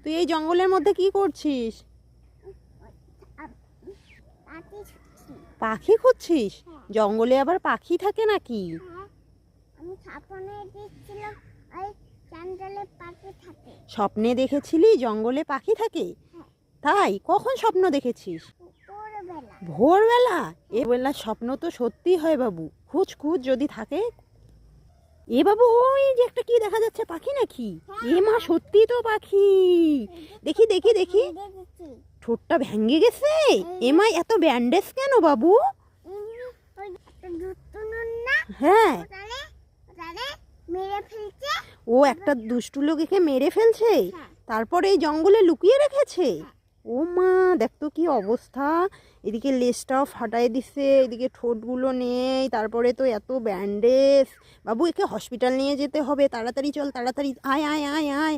তুই এই জঙ্গলের মধ্যে কি করছিস? পাখি খুঁজছিস? জঙ্গলে আবার পাখি থাকে নাকি? আমি স্বপ্নে দেখছিলাম ওই জঙ্গলে পাখি থাকে। স্বপ্নে দেখেছিলি জঙ্গলে পাখি থাকে? তাই কখন স্বপ্ন দেখেছিস? ভোরবেলা। ভোরবেলা? এ বেলার স্বপ্ন তো সত্যি হয় বাবু, খুঁজ খুঁজ যদি থাকে। এ বাবু, ওই যে একটা কি দেখা যাচ্ছে, পাখি নাকি? এ মা, সত্যি তো পাখি। দেখি দেখি দেখি, দেখেছি। ঠোঁটটা ভেঙে গেছে। এ মা, এত ব্যান্ডেজ কেন বাবু? ওই একটা দুষ্টু না, হ্যাঁ, ওটারে মেরে ফেলছে। ও একটা দুষ্টু লোক একে মেরে ফেলছে, তারপরে এই জঙ্গলে লুকিয়ে রেখেছে। ও মা, দেখ তো কি অবস্থা। এদিকে লেজটাও ফাটাই দিচ্ছে, এদিকে ঠোঁটগুলো নেই, তারপরে তো এত ব্যান্ডেজ। বাবু, একে হসপিটাল নিয়ে যেতে হবে, তাড়াতাড়ি চল, তাড়াতাড়ি আয় আয় আয় আয়।